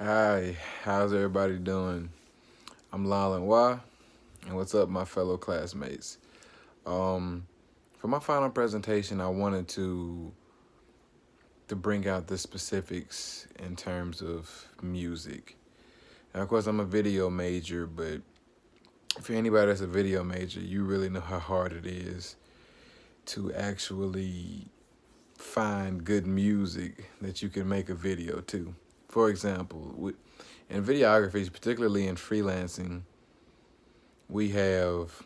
Hi, how's everybody doing? I'm Lohn Lenoir, and what's up, my fellow classmates? Um, for my final presentation, I wanted to bring out the specifics in terms of music. And of course, I'm a video major, but for anybody that's a video major, you really know how hard it is to actually find good music that you can make a video to. For example, in videography, particularly in freelancing, we have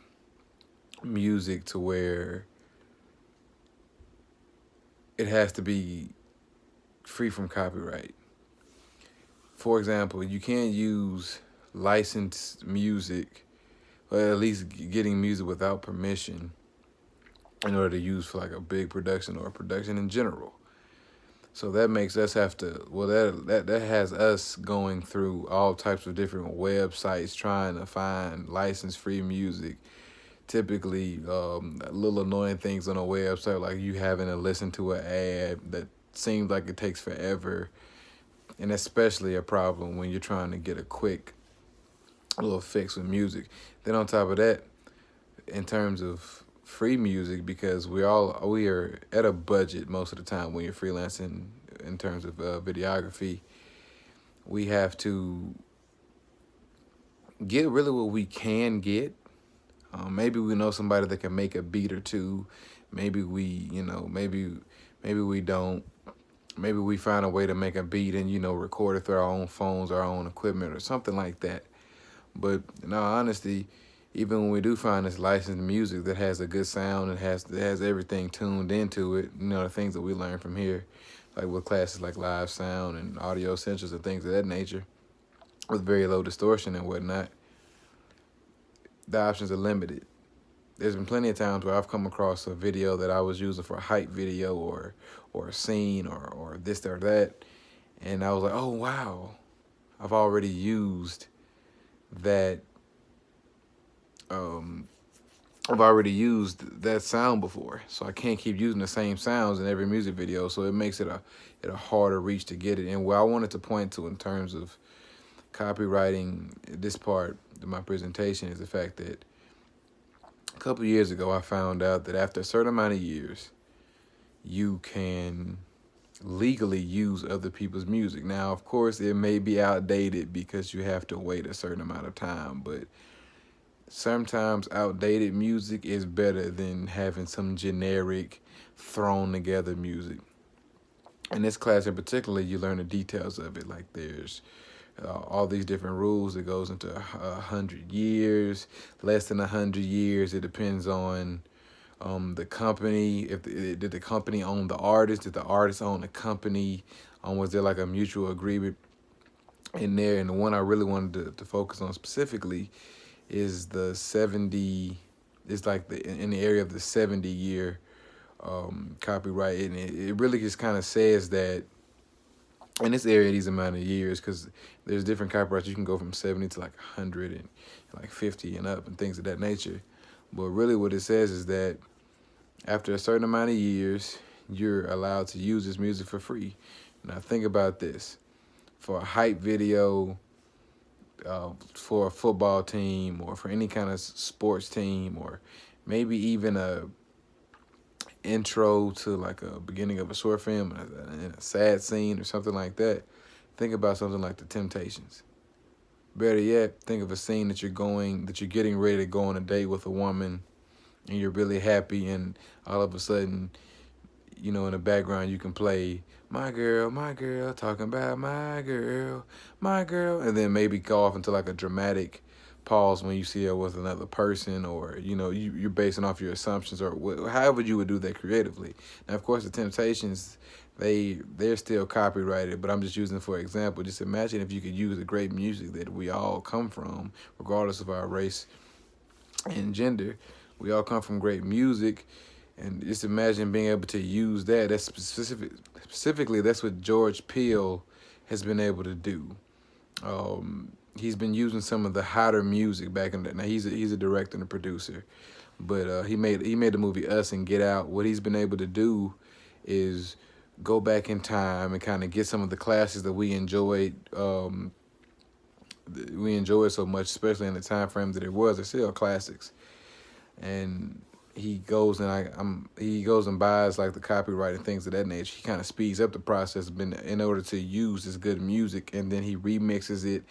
music to where it has to be free from copyright. For example, you can't use licensed music, or at least getting music without permission in order to use for like a big production or a production in general. So that makes us have to, well, that has us going through all types of different websites trying to find license free music. Typically, little annoying things on a website, like you having to listen to an ad that seems like it takes forever, and especially a problem when you're trying to get a quick little fix with music. Then on top of that, in terms of free music, because we are at a budget most of the time when you're freelancing in terms of videography, we have to get really what we can get. Maybe we know somebody that can make a beat or two. Maybe maybe we don't. Maybe we find a way to make a beat and record it through our own phones, our own equipment, or something like that. But in all honesty, even when we do find this licensed music that has a good sound and has everything tuned into it, the things that we learn from here, like with classes like live sound and audio essentials and things of that nature, with very low distortion and whatnot, the options are limited. There's been plenty of times where I've come across a video that I was using for a hype video or a scene or this or that, and I was like, oh wow, I've already used that. Um, I've already used that sound before, so I can't keep using the same sounds in every music video. So it makes it a harder reach to get it. And what I wanted to point to in terms of copywriting this part of my presentation is the fact that a couple of years ago I found out that after a certain amount of years, you can legally use other people's music. Now, of course, it may be outdated because you have to wait a certain amount of time, but sometimes outdated music is better than having some generic thrown together music. In this class in particular, you learn the details of it. Like there's all these different rules that goes into 100 years, less than 100 years. It depends on the company. Did the company own the artist? Did the artist own the company? Was there like a mutual agreement in there? And the one I really wanted to focus on specifically is the 70. It's like in the area of the 70-year copyright, and it really just kind of says that in this area, these amount of years, because there's different copyrights. You can go from 70 to like 100 and like 50 and up and things of that nature. But really what it says is that after a certain amount of years, you're allowed to use this music for free. Now think about this. For a hype video, for a football team or for any kind of sports team, or maybe even a intro to like a beginning of a short film, a sad scene or something like that, think about something like The Temptations. Better yet, think of a scene that you're getting ready to go on a date with a woman, and you're really happy, and all of a sudden, in the background you can play my girl, talking about my girl, and then maybe go off into like a dramatic pause when you see her with another person, or you're basing off your assumptions, or however you would do that creatively. Now, of course, The Temptations, they're still copyrighted, but I'm just using it for example. Just imagine if you could use the great music that we all come from, regardless of our race and gender. We all come from great music, and just imagine being able to use that. That's specifically that's what George Peele has been able to do. He's been using some of the hotter music back in the. Now he's a director and a producer, but he made the movie Us and Get Out. What he's been able to do is go back in time and kind of get some of the classics that we enjoyed. We enjoyed so much, especially in the time frame that it was. They're still classics. And he goes and buys like the copyright and things of that nature. He kind of speeds up the process in order to use this good music, and then he remixes it.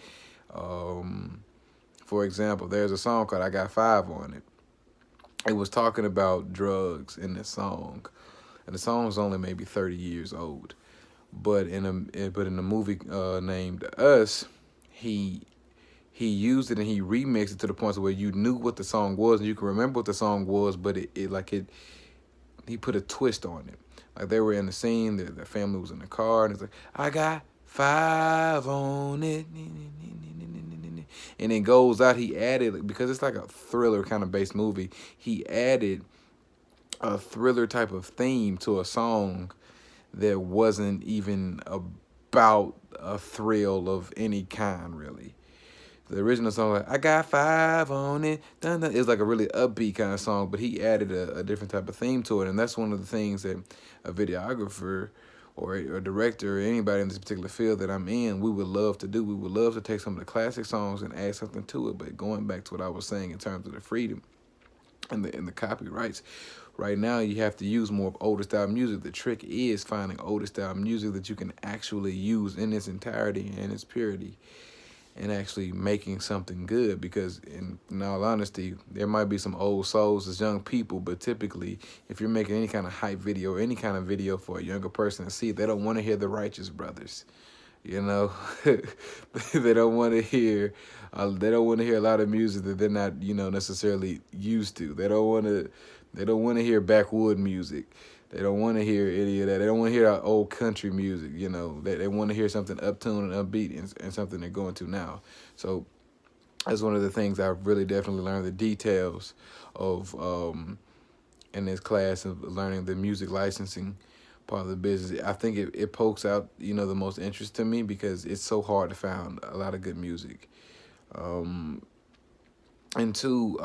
For example, there's a song called "I Got Five" on it. It was talking about drugs in the song, and the song was only maybe 30 years old. But in a movie named Us, he he used it and he remixed it to the point where you knew what the song was and you can remember what the song was, but he put a twist on it. Like they were in the scene, their family was in the car, and it's like, I got five on it. And it goes out, he added, because it's like a thriller kind of based movie, he added a thriller type of theme to a song that wasn't even about a thrill of any kind, really. The original song, like, I got five on it, dun, dun, is like a really upbeat kind of song, but he added a different type of theme to it, and that's one of the things that a videographer or a director or anybody in this particular field that I'm in, we would love to do. We would love to take some of the classic songs and add something to it, but going back to what I was saying in terms of the freedom and the copyrights, right now you have to use more older style music. The trick is finding older style music that you can actually use in its entirety and its purity, and actually making something good, because in all honesty, there might be some old souls as young people, but typically if you're making any kind of hype video or any kind of video for a younger person to see, they don't want to hear the Righteous Brothers, you know. They don't want to hear a lot of music that they're not, necessarily used to. They don't want to hear backwood music. They don't want to hear any of that. They don't want to hear our old country music, They want to hear something uptuned and upbeat and something they're going to now. So that's one of the things I've really definitely learned, the details of in this class of learning the music licensing part of the business. I think it pokes out, the most interest to me, because it's so hard to find a lot of good music. And two,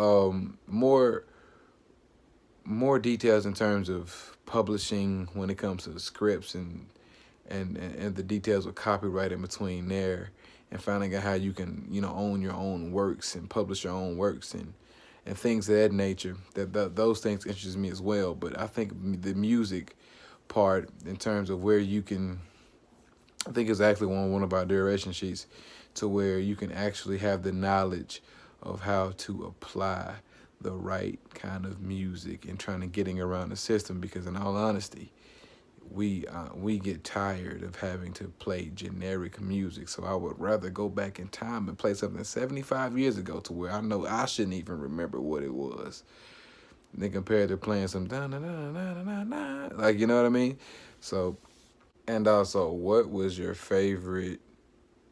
more details in terms of publishing when it comes to scripts and the details of copyright in between there, and finding out how you can own your own works and publish your own works and things of that nature. Those things interest me as well. But I think the music part, in terms of where you can, I think it's actually one of our duration sheets, to where you can actually have the knowledge of how to apply the right kind of music and trying to getting around the system, because in all honesty, we get tired of having to play generic music. So I would rather go back in time and play something 75 years ago to where I know I shouldn't even remember what it was, than compared to playing some da da da da da da, like, you know what I mean? So, and also, what was your favorite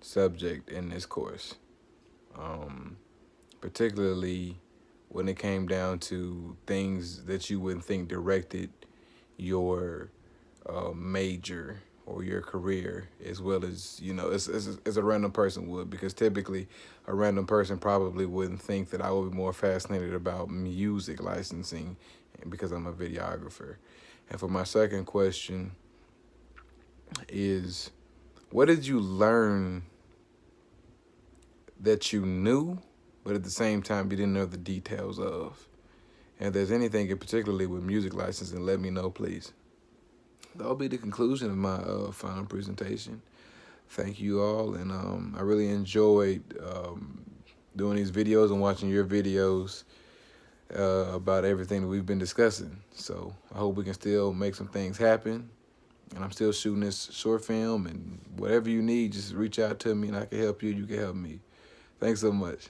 subject in this course? Particularly when it came down to things that you wouldn't think directed your major or your career, as well as, as a random person would, because typically a random person probably wouldn't think that I would be more fascinated about music licensing because I'm a videographer. And for my second question is, what did you learn that you knew, but at the same time you didn't know the details of? And if there's anything in particularly with music licensing, let me know, please. That'll be the conclusion of my final presentation. Thank you all, and I really enjoyed doing these videos and watching your videos about everything that we've been discussing. So I hope we can still make some things happen, and I'm still shooting this short film, and whatever you need, just reach out to me and I can help you, you can help me. Thanks so much.